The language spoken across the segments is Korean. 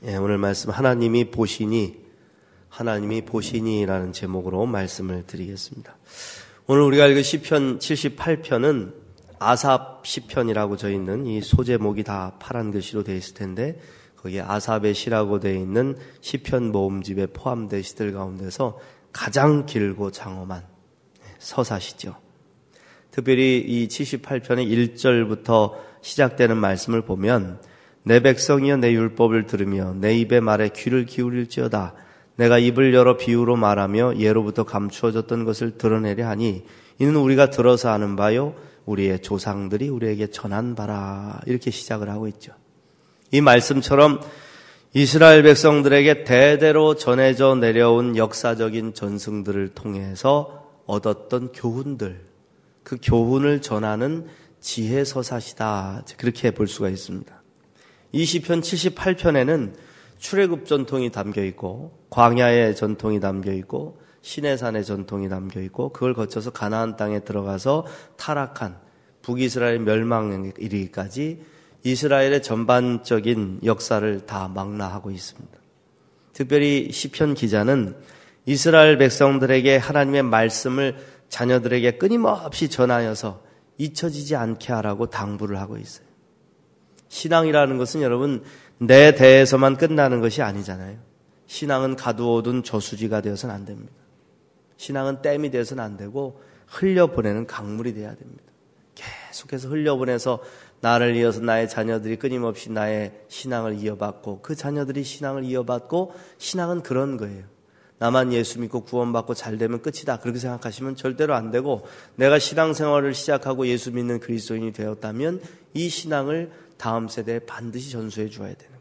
오늘 말씀 하나님이 보시니라는 제목으로 말씀을 드리겠습니다. 오늘 우리가 읽은 시편 78편은 아삽 시편이라고 저 있는 이 소제목이 다 파란 글씨로 되어 있을 텐데 거기에 아삽의 시라고 되어 있는 시편 모음집에 포함된 시들 가운데서 가장 길고 장엄한 서사시죠. 특별히 이 78편의 1절부터 시작되는 말씀을 보면 내 백성이여 내 율법을 들으며 내 입의 말에 귀를 기울일지어다. 내가 입을 열어 비유로 말하며 예로부터 감추어졌던 것을 드러내려 하니 이는 우리가 들어서 아는 바요 우리의 조상들이 우리에게 전한 바라. 이렇게 시작을 하고 있죠. 이 말씀처럼 이스라엘 백성들에게 대대로 전해져 내려온 역사적인 전승들을 통해서 얻었던 교훈들, 그 교훈을 전하는 지혜서사시다. 그렇게 볼 수가 있습니다. 이 시편 78편에는 출애굽 전통이 담겨 있고 광야의 전통이 담겨 있고 시내산의 전통이 담겨 있고 그걸 거쳐서 가나안 땅에 들어가서 타락한 북이스라엘 멸망에 이르기까지 이스라엘의 전반적인 역사를 다 망라하고 있습니다. 특별히 시편 기자는 이스라엘 백성들에게 하나님의 말씀을 자녀들에게 끊임없이 전하여서 잊혀지지 않게 하라고 당부를 하고 있어요. 신앙이라는 것은 여러분 내 대에서만 끝나는 것이 아니잖아요. 신앙은 가두어둔 저수지가 되어서는 안 됩니다. 신앙은 댐이 되어서는 안 되고 흘려보내는 강물이 돼야 됩니다. 계속해서 흘려보내서 나를 이어서 나의 자녀들이 끊임없이 나의 신앙을 이어받고 그 자녀들이 신앙을 이어받고 신앙은 그런 거예요. 나만 예수 믿고 구원받고 잘 되면 끝이다. 그렇게 생각하시면 절대로 안 되고 내가 신앙생활을 시작하고 예수 믿는 그리스도인이 되었다면 이 신앙을 다음 세대에 반드시 전수해 줘야 되는 거예요.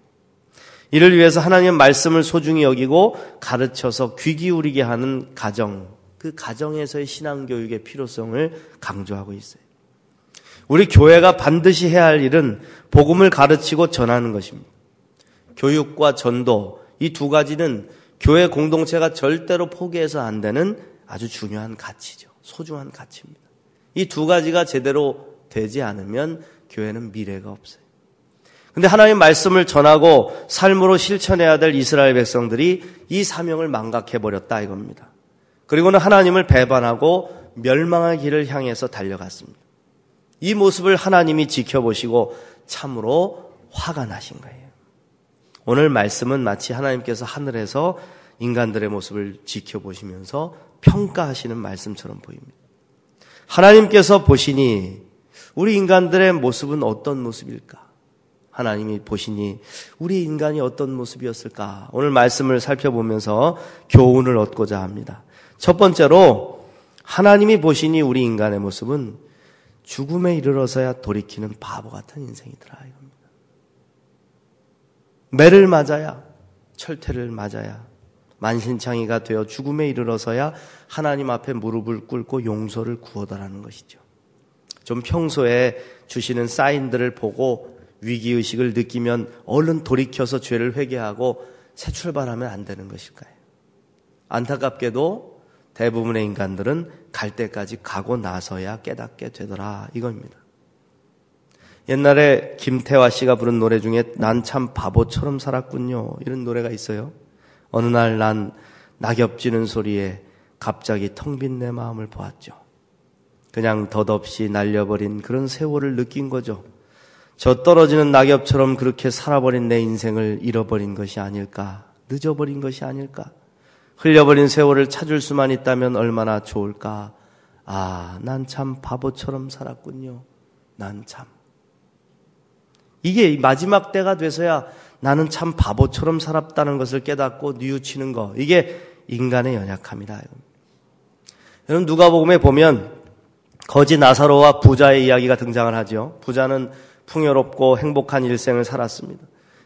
이를 위해서 하나님의 말씀을 소중히 여기고 가르쳐서 귀 기울이게 하는 가정, 그 가정에서의 신앙교육의 필요성을 강조하고 있어요. 우리 교회가 반드시 해야 할 일은 복음을 가르치고 전하는 것입니다. 교육과 전도, 이 두 가지는 교회 공동체가 절대로 포기해서 안 되는 아주 중요한 가치죠. 소중한 가치입니다. 이 두 가지가 제대로 되지 않으면 교회는 미래가 없어요. 근데 하나님의 말씀을 전하고 삶으로 실천해야 될 이스라엘 백성들이 이 사명을 망각해버렸다 이겁니다. 그리고는 하나님을 배반하고 멸망의 길을 향해서 달려갔습니다. 이 모습을 하나님이 지켜보시고 참으로 화가 나신 거예요. 오늘 말씀은 마치 하나님께서 하늘에서 인간들의 모습을 지켜보시면서 평가하시는 말씀처럼 보입니다. 하나님께서 보시니 우리 인간들의 모습은 어떤 모습일까? 하나님이 보시니 우리 인간이 어떤 모습이었을까? 오늘 말씀을 살펴보면서 교훈을 얻고자 합니다. 첫 번째로 하나님이 보시니 우리 인간의 모습은 죽음에 이르러서야 돌이키는 바보 같은 인생이더라 이겁니다. 매를 맞아야 철퇴를 맞아야 만신창이가 되어 죽음에 이르러서야 하나님 앞에 무릎을 꿇고 용서를 구하더라는 것이죠. 좀 평소에 주시는 사인들을 보고 위기의식을 느끼면 얼른 돌이켜서 죄를 회개하고 새 출발하면 안 되는 것일까요? 안타깝게도 대부분의 인간들은 갈 때까지 가고 나서야 깨닫게 되더라 이겁니다. 옛날에 김태화 씨가 부른 노래 중에 난 참 바보처럼 살았군요 이런 노래가 있어요. 어느 날 난 낙엽 지는 소리에 갑자기 텅 빈 내 마음을 보았죠. 그냥 덧없이 날려버린 그런 세월을 느낀 거죠. 저 떨어지는 낙엽처럼 그렇게 살아버린 내 인생을 잃어버린 것이 아닐까, 늦어버린 것이 아닐까, 흘려버린 세월을 찾을 수만 있다면 얼마나 좋을까. 아, 난 참 바보처럼 살았군요. 난 참. 이게 마지막 때가 돼서야 나는 참 바보처럼 살았다는 것을 깨닫고 뉘우치는 거, 이게 인간의 연약함이다. 여러분 누가복음에 보면 거지 나사로와 부자의 이야기가 등장을 하죠. 부자는 풍요롭고 행복한 일생을 살았습니다.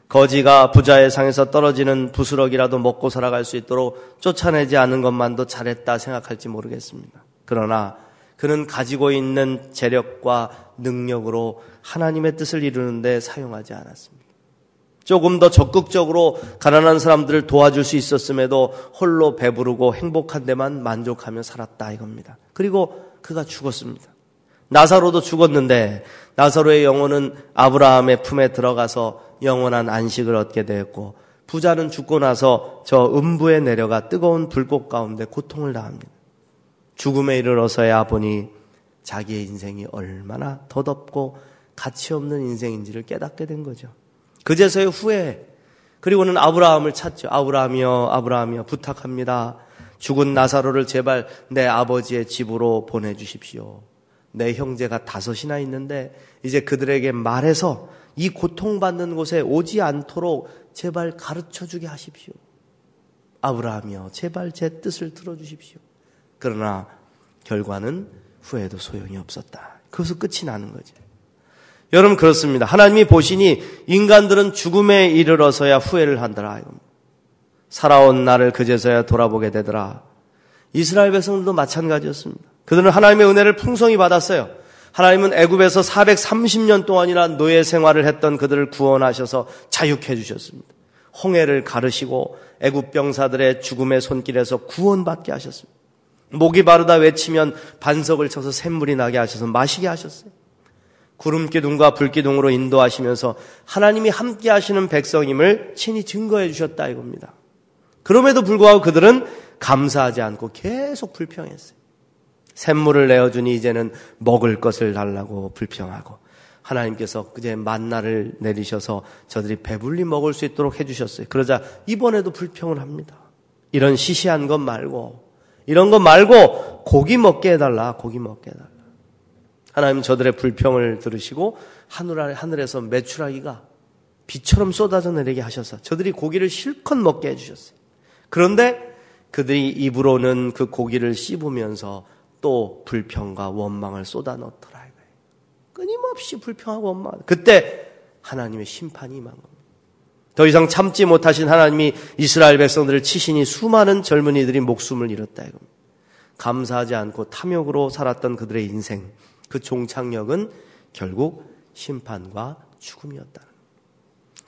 거지가 부자의 상에서 떨어지는 부스러기라도 먹고 살아갈 수 있도록 쫓아내지 않는 것만도 잘했다 생각할지 모르겠습니다. 그러나 그는 가지고 있는 재력과 능력으로 하나님의 뜻을 이루는데 사용하지 않았습니다. 조금 더 적극적으로 가난한 사람들을 도와줄 수 있었음에도 홀로 배부르고 행복한 데만 만족하며 살았다 이겁니다. 그리고 그가 죽었습니다. 나사로도 죽었는데 나사로의 영혼은 아브라함의 품에 들어가서 영원한 안식을 얻게 되었고 부자는 죽고 나서 저 음부에 내려가 뜨거운 불꽃 가운데 고통을 당합니다. 죽음에 이르러서야 보니 자기의 인생이 얼마나 덧없고 가치 없는 인생인지를 깨닫게 된 거죠. 그제서야 후회. 그리고는 아브라함을 찾죠. 아브라함이여, 아브라함이여, 부탁합니다. 죽은 나사로를 제발 내 아버지의 집으로 보내주십시오. 내 형제가 5이나 있는데 이제 그들에게 말해서 이 고통받는 곳에 오지 않도록 제발 가르쳐주게 하십시오. 아브라함이여, 제발 제 뜻을 들어주십시오. 그러나 결과는 후회도 소용이 없었다. 그것은 끝이 나는 거죠. 여러분, 그렇습니다. 하나님이 보시니 인간들은 죽음에 이르러서야 후회를 한다라. 살아온 나를 그제서야 돌아보게 되더라. 이스라엘 백성들도 마찬가지였습니다. 그들은 하나님의 은혜를 풍성히 받았어요. 하나님은 애굽에서 430년 동안이나 노예 생활을 했던 그들을 구원하셔서 자유케 해주셨습니다. 홍해를 가르시고 애굽 병사들의 죽음의 손길에서 구원받게 하셨습니다. 목이 마르다 외치면 반석을 쳐서 샘물이 나게 하셔서 마시게 하셨어요. 구름기둥과 불기둥으로 인도하시면서 하나님이 함께 하시는 백성임을 친히 증거해 주셨다 이겁니다. 그럼에도 불구하고 그들은 감사하지 않고 계속 불평했어요. 샘물을 내어주니 이제는 먹을 것을 달라고 불평하고, 하나님께서 그제 만나를 내리셔서 저들이 배불리 먹을 수 있도록 해주셨어요. 그러자 이번에도 불평을 합니다. 이런 시시한 것 말고, 이런 것 말고 고기 먹게 해달라, 고기 먹게 해달라. 하나님은 저들의 불평을 들으시고 하늘에서 메추라기가 비처럼 쏟아져 내리게 하셔서 저들이 고기를 실컷 먹게 해주셨어요. 그런데 그들이 입으로는 그 고기를 씹으면서 또 불평과 원망을 쏟아 넣더라. 끊임없이 불평하고 원망하고, 그때 하나님의 심판이 임한 겁니다. 더 이상 참지 못하신 하나님이 이스라엘 백성들을 치시니 수많은 젊은이들이 목숨을 잃었다 이겁니다. 감사하지 않고 탐욕으로 살았던 그들의 인생, 그 종착역은 결국 심판과 죽음이었다는 겁니다.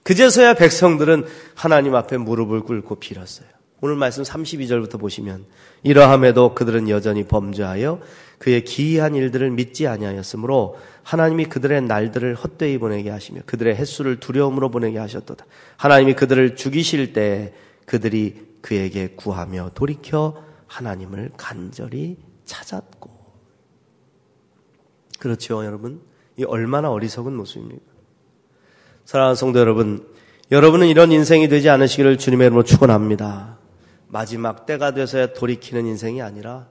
그제서야 백성들은 하나님 앞에 무릎을 꿇고 빌었어요. 오늘 말씀 32절부터 보시면, 이러함에도 그들은 여전히 범죄하여 그의 기이한 일들을 믿지 아니하였으므로 하나님이 그들의 날들을 헛되이 보내게 하시며 그들의 햇수를 두려움으로 보내게 하셨도다. 하나님이 그들을 죽이실 때 그들이 그에게 구하며 돌이켜 하나님을 간절히 찾았고. 그렇죠, 여러분? 이 얼마나 어리석은 모습입니까? 사랑하는 성도 여러분, 여러분은 이런 인생이 되지 않으시기를 주님의 이름으로 축원합니다. 마지막 때가 돼서야 돌이키는 인생이 아니라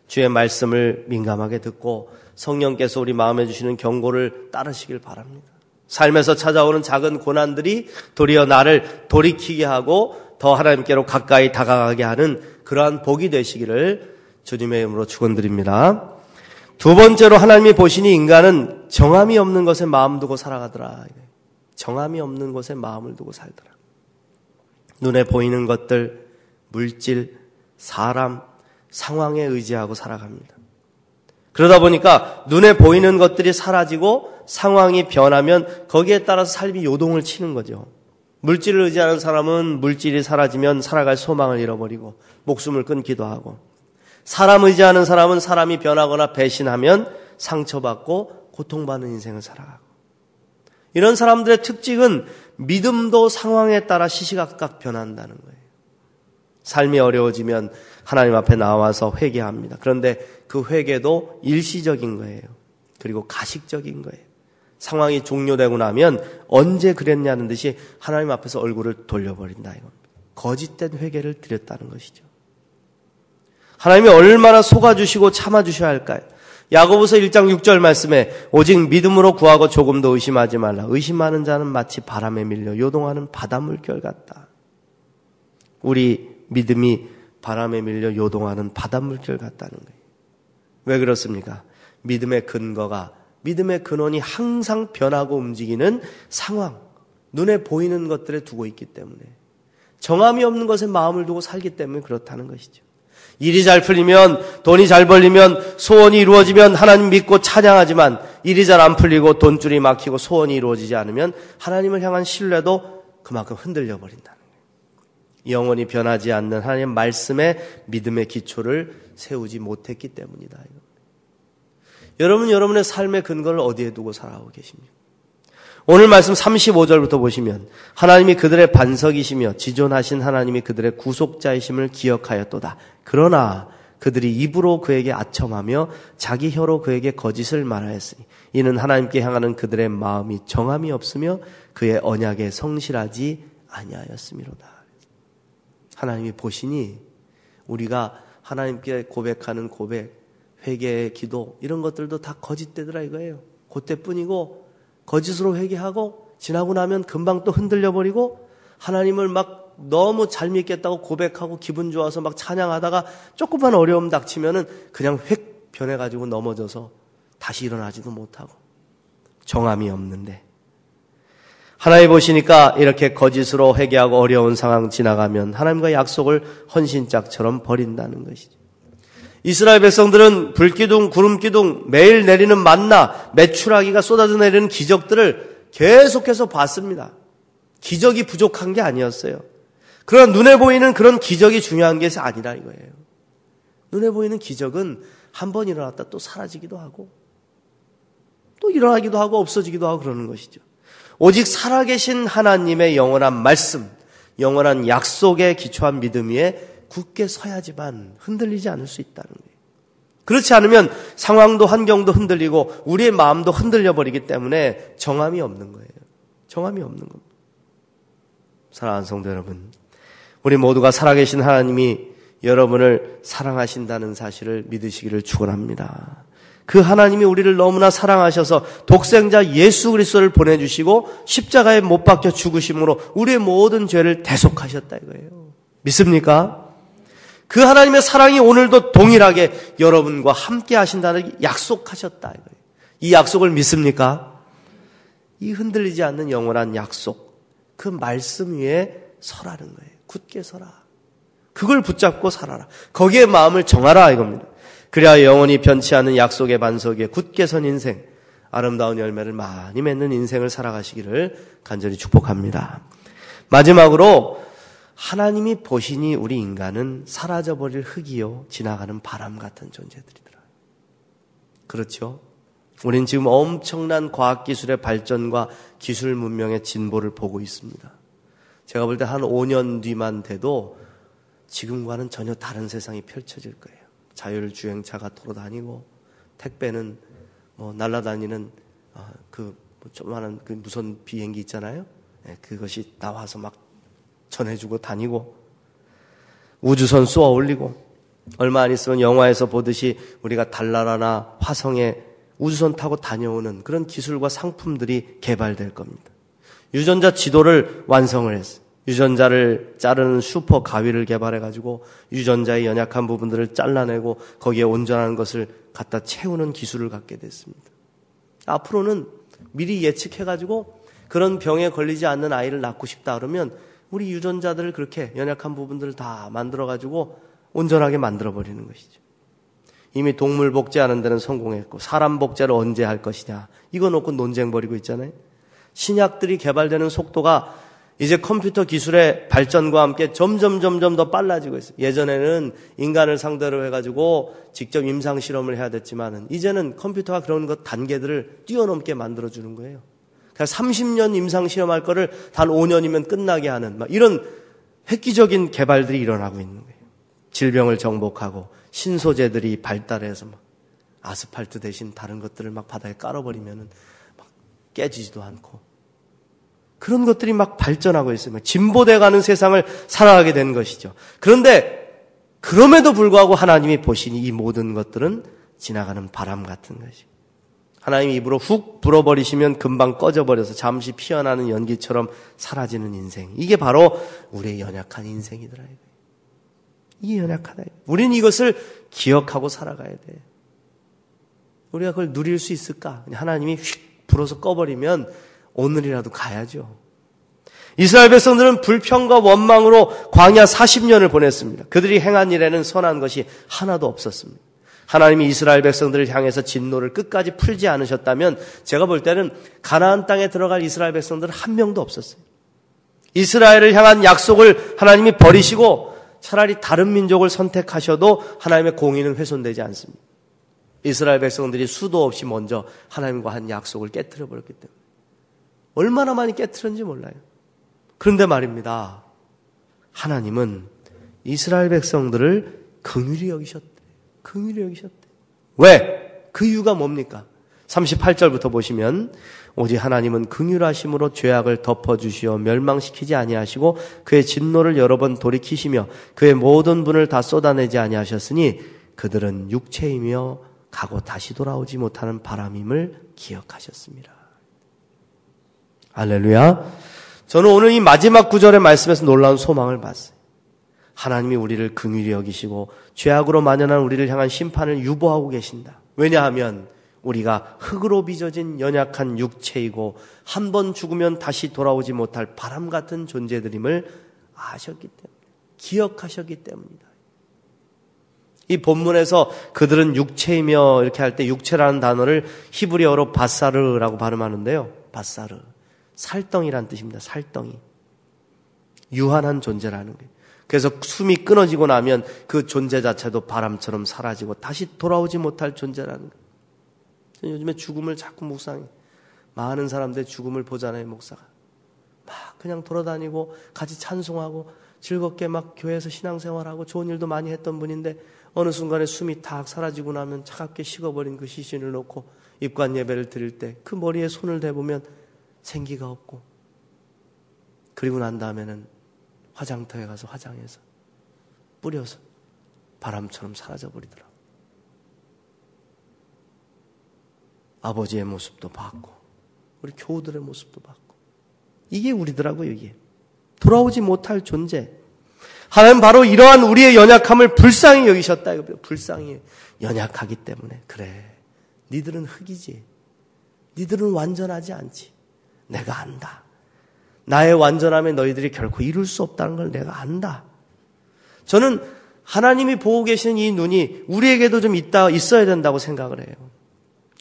주의 말씀을 민감하게 듣고 성령께서 우리 마음에 주시는 경고를 따르시길 바랍니다. 삶에서 찾아오는 작은 고난들이 도리어 나를 돌이키게 하고 더 하나님께로 가까이 다가가게 하는 그러한 복이 되시기를 주님의 이름으로 축원드립니다. 두 번째로, 하나님이 보시니 인간은 정함이 없는 것에 마음 두고 살아가더라. 정함이 없는 곳에 마음을 두고 살더라. 눈에 보이는 것들, 물질, 사람, 상황에 의지하고 살아갑니다. 그러다 보니까 눈에 보이는 것들이 사라지고 상황이 변하면 거기에 따라서 삶이 요동을 치는 거죠. 물질을 의지하는 사람은 물질이 사라지면 살아갈 소망을 잃어버리고 목숨을 끊기도 하고, 사람 의지하는 사람은 사람이 변하거나 배신하면 상처받고 고통받는 인생을 살아가고, 이런 사람들의 특징은 믿음도 상황에 따라 시시각각 변한다는 거예요. 삶이 어려워지면 하나님 앞에 나와서 회개합니다. 그런데 그 회개도 일시적인 거예요. 그리고 가식적인 거예요. 상황이 종료되고 나면 언제 그랬냐는 듯이 하나님 앞에서 얼굴을 돌려버린다 이겁니다. 거짓된 회개를 드렸다는 것이죠. 하나님이 얼마나 속아주시고 참아주셔야 할까요? 야고보서 1장 6절 말씀에 오직 믿음으로 구하고 조금도 의심하지 말라. 의심하는 자는 마치 바람에 밀려 요동하는 바닷물결 같다. 우리 믿음이 바람에 밀려 요동하는 바닷물결 같다는 거예요. 왜 그렇습니까? 믿음의 근원이 항상 변하고 움직이는 상황, 눈에 보이는 것들에 두고 있기 때문에, 정함이 없는 것에 마음을 두고 살기 때문에 그렇다는 것이죠. 일이 잘 풀리면, 돈이 잘 벌리면, 소원이 이루어지면 하나님 믿고 찬양하지만, 일이 잘 안 풀리고 돈줄이 막히고 소원이 이루어지지 않으면 하나님을 향한 신뢰도 그만큼 흔들려 버린다는 거예요. 영원히 변하지 않는 하나님의 말씀에 믿음의 기초를 세우지 못했기 때문이다. 여러분, 여러분의 삶의 근거를 어디에 두고 살아가고 계십니까? 오늘 말씀 35절부터 보시면 하나님이 그들의 반석이시며 지존하신 하나님이 그들의 구속자이심을 기억하였도다. 그러나 그들이 입으로 그에게 아첨하며 자기 혀로 그에게 거짓을 말하였으니 이는 하나님께 향하는 그들의 마음이 정함이 없으며 그의 언약에 성실하지 아니하였음이로다. 하나님이 보시니 우리가 하나님께 고백하는 고백, 회개의 기도 이런 것들도 다 거짓되더라 이거예요. 그때뿐이고 거짓으로 회개하고 지나고 나면 금방 또 흔들려 버리고 하나님을 막 너무 잘 믿겠다고 고백하고 기분 좋아서 막 찬양하다가 조금만 어려움 닥치면은 그냥 획 변해가지고 넘어져서 다시 일어나지도 못하고 정함이 없는데 하나님 보시니까 이렇게 거짓으로 회개하고 어려운 상황 지나가면 하나님과 약속을 헌신짝처럼 버린다는 것이죠. 이스라엘 백성들은 불기둥, 구름기둥, 매일 내리는 만나, 메추라기가 쏟아져 내리는 기적들을 계속해서 봤습니다. 기적이 부족한 게 아니었어요. 그러나 눈에 보이는 그런 기적이 중요한 게 아니라 이거예요. 눈에 보이는 기적은 한 번 일어났다 또 사라지기도 하고 또 일어나기도 하고 없어지기도 하고 그러는 것이죠. 오직 살아계신 하나님의 영원한 말씀, 영원한 약속에 기초한 믿음 위에 굳게 서야지만 흔들리지 않을 수 있다는 거예요. 그렇지 않으면 상황도 환경도 흔들리고 우리의 마음도 흔들려 버리기 때문에 정함이 없는 거예요. 정함이 없는 겁니다. 사랑하는 성도 여러분, 우리 모두가 살아계신 하나님이 여러분을 사랑하신다는 사실을 믿으시기를 축원합니다. 그 하나님이 우리를 너무나 사랑하셔서 독생자 예수 그리스도를 보내주시고 십자가에 못 박혀 죽으심으로 우리의 모든 죄를 대속하셨다 이거예요. 믿습니까? 그 하나님의 사랑이 오늘도 동일하게 여러분과 함께 하신다는 약속하셨다 이거예요. 이 약속을 믿습니까? 이 흔들리지 않는 영원한 약속, 그 말씀 위에 서라는 거예요. 굳게 서라. 그걸 붙잡고 살아라. 거기에 마음을 정하라 이겁니다. 그래야 영원히 변치 않는 약속의 반석 위에 굳게 선 인생, 아름다운 열매를 많이 맺는 인생을 살아가시기를 간절히 축복합니다. 마지막으로 하나님이 보시니 우리 인간은 사라져버릴 흙이요 지나가는 바람 같은 존재들이더라. 그렇죠? 우린 지금 엄청난 과학기술의 발전과 기술 문명의 진보를 보고 있습니다. 제가 볼 때 한 5년 뒤만 돼도 지금과는 전혀 다른 세상이 펼쳐질 거예요. 자율주행차가 돌아다니고 택배는 날아다니는 조그마한 그 무선 비행기 있잖아요. 그것이 나와서 막 전해주고 다니고 우주선 쏘아 올리고 얼마 안 있으면 영화에서 보듯이 우리가 달나라나 화성에 우주선 타고 다녀오는 그런 기술과 상품들이 개발될 겁니다. 유전자 지도를 완성을 했어요. 유전자를 자르는 슈퍼 가위를 개발해가지고 유전자의 연약한 부분들을 잘라내고 거기에 온전한 것을 갖다 채우는 기술을 갖게 됐습니다. 앞으로는 미리 예측해가지고 그런 병에 걸리지 않는 아이를 낳고 싶다 그러면 우리 유전자들을 그렇게 연약한 부분들을 다 만들어가지고 온전하게 만들어버리는 것이죠. 이미 동물 복제하는 데는 성공했고 사람 복제를 언제 할 것이냐 이거 놓고 논쟁 벌이고 있잖아요. 신약들이 개발되는 속도가 이제 컴퓨터 기술의 발전과 함께 점점 더 빨라지고 있어요. 예전에는 인간을 상대로 해가지고 직접 임상 실험을 해야 됐지만은 이제는 컴퓨터가 그런 것 단계들을 뛰어넘게 만들어주는 거예요. 그러니까 30년 임상 실험할 거를 단 5년이면 끝나게 하는 막 이런 획기적인 개발들이 일어나고 있는 거예요. 질병을 정복하고 신소재들이 발달해서 막 아스팔트 대신 다른 것들을 막 바닥에 깔아버리면은 막 깨지지도 않고 그런 것들이 막 발전하고 있어요. 진보돼가는 세상을 살아가게 된 것이죠. 그런데 그럼에도 불구하고 하나님이 보시니 이 모든 것들은 지나가는 바람 같은 것이고 하나님이 입으로 훅 불어버리시면 금방 꺼져버려서 잠시 피어나는 연기처럼 사라지는 인생. 이게 바로 우리의 연약한 인생이더라. 이게 연약하다. 우리는 이것을 기억하고 살아가야 돼. 우리가 그걸 누릴 수 있을까? 하나님이 휙 불어서 꺼버리면 오늘이라도 가야죠. 이스라엘 백성들은 불평과 원망으로 광야 40년을 보냈습니다. 그들이 행한 일에는 선한 것이 하나도 없었습니다. 하나님이 이스라엘 백성들을 향해서 진노를 끝까지 풀지 않으셨다면 제가 볼 때는 가나안 땅에 들어갈 이스라엘 백성들은 한 명도 없었어요. 이스라엘을 향한 약속을 하나님이 버리시고 차라리 다른 민족을 선택하셔도 하나님의 공의는 훼손되지 않습니다. 이스라엘 백성들이 수도 없이 먼저 하나님과 한 약속을 깨트려 버렸기 때문에 얼마나 많이 깨트렸는지 몰라요. 그런데 말입니다. 하나님은 이스라엘 백성들을 긍휼히 여기셨대. 긍휼히 여기셨대. 왜? 그 이유가 뭡니까? 38절부터 보시면 오직 하나님은 긍휼하심으로 죄악을 덮어주시어 멸망시키지 아니하시고 그의 진노를 여러 번 돌이키시며 그의 모든 분을 다 쏟아내지 아니하셨으니 그들은 육체이며 가고 다시 돌아오지 못하는 바람임을 기억하셨습니다. 할렐루야. 저는 오늘 이 마지막 구절의 말씀에서 놀라운 소망을 봤어요. 하나님이 우리를 긍휼히 여기시고 죄악으로 만연한 우리를 향한 심판을 유보하고 계신다. 왜냐하면 우리가 흙으로 빚어진 연약한 육체이고 한 번 죽으면 다시 돌아오지 못할 바람 같은 존재들임을 아셨기 때문에, 기억하셨기 때문이다. 이 본문에서 그들은 육체이며 이렇게 할 때 육체라는 단어를 히브리어로 바사르라고 발음하는데요. 바사르. 살덩이란 뜻입니다. 살덩이. 유한한 존재라는 거예요. 그래서 숨이 끊어지고 나면 그 존재 자체도 바람처럼 사라지고 다시 돌아오지 못할 존재라는 거예요. 요즘에 죽음을 자꾸 묵상해. 많은 사람들의 죽음을 보잖아요, 목사가. 막 그냥 돌아다니고 같이 찬송하고 즐겁게 막 교회에서 신앙생활하고 좋은 일도 많이 했던 분인데 어느 순간에 숨이 탁 사라지고 나면 차갑게 식어버린 그 시신을 놓고 입관 예배를 드릴 때 그 머리에 손을 대보면 생기가 없고, 그리고 난 다음에는 화장터에 가서 화장해서 뿌려서 바람처럼 사라져버리더라고요. 아버지의 모습도 봤고 우리 교우들의 모습도 봤고, 이게 우리더라고요. 이게 돌아오지 못할 존재. 하나님 바로 이러한 우리의 연약함을 불쌍히 여기셨다. 불쌍히 연약하기 때문에. 그래, 니들은 흙이지, 니들은 완전하지 않지. 내가 안다. 나의 완전함에 너희들이 결코 이룰 수 없다는 걸 내가 안다. 저는 하나님이 보고 계시는 이 눈이 우리에게도 좀 있어야 된다고 생각을 해요.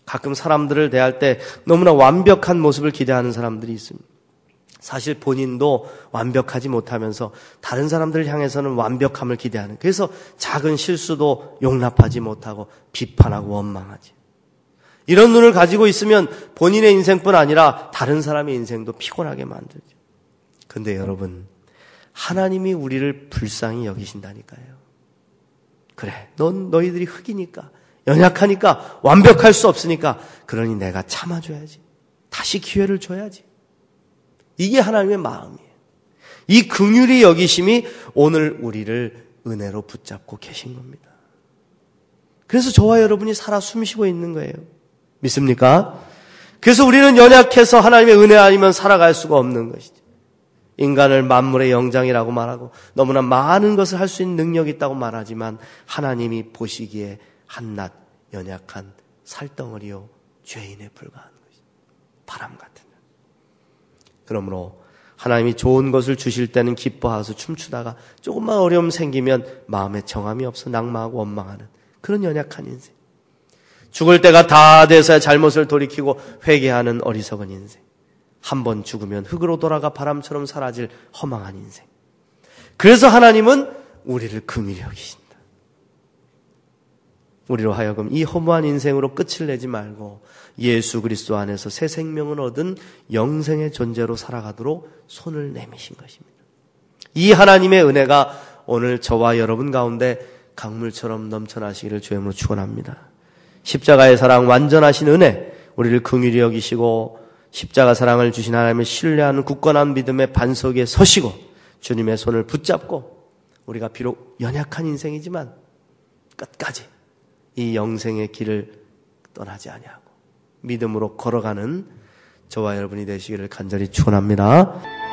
가끔 사람들을 대할 때 너무나 완벽한 모습을 기대하는 사람들이 있습니다. 사실 본인도 완벽하지 못하면서 다른 사람들을 향해서는 완벽함을 기대하는, 그래서 작은 실수도 용납하지 못하고 비판하고 원망하지. 이런 눈을 가지고 있으면 본인의 인생뿐 아니라 다른 사람의 인생도 피곤하게 만들죠. 근데 여러분, 하나님이 우리를 불쌍히 여기신다니까요. 그래, 너희들이 흙이니까, 연약하니까, 완벽할 수 없으니까, 그러니 내가 참아줘야지. 다시 기회를 줘야지. 이게 하나님의 마음이에요. 이 긍휼히 여기심이 오늘 우리를 은혜로 붙잡고 계신 겁니다. 그래서 저와 여러분이 살아 숨쉬고 있는 거예요. 믿습니까? 그래서 우리는 연약해서 하나님의 은혜 아니면 살아갈 수가 없는 것이죠. 인간을 만물의 영장이라고 말하고 너무나 많은 것을 할 수 있는 능력이 있다고 말하지만 하나님이 보시기에 한낱 연약한 살덩어리요 죄인에 불과한 것이죠. 바람 같은. 그러므로 하나님이 좋은 것을 주실 때는 기뻐하면서 춤추다가 조금만 어려움 생기면 마음에 정함이 없어 낙마하고 원망하는 그런 연약한 인생. 죽을 때가 다 돼서야 잘못을 돌이키고 회개하는 어리석은 인생. 한 번 죽으면 흙으로 돌아가 바람처럼 사라질 허망한 인생. 그래서 하나님은 우리를 긍휼히 여기신다. 우리로 하여금 이 허무한 인생으로 끝을 내지 말고 예수 그리스도 안에서 새 생명을 얻은 영생의 존재로 살아가도록 손을 내미신 것입니다. 이 하나님의 은혜가 오늘 저와 여러분 가운데 강물처럼 넘쳐나시기를 주님으로 축원합니다. 십자가의 사랑, 완전하신 은혜, 우리를 긍휼히 여기시고 십자가 사랑을 주신 하나님을 신뢰하는 굳건한 믿음의 반석 위에 서시고 주님의 손을 붙잡고 우리가 비록 연약한 인생이지만 끝까지 이 영생의 길을 떠나지 아니하고 믿음으로 걸어가는 저와 여러분이 되시기를 간절히 축원합니다.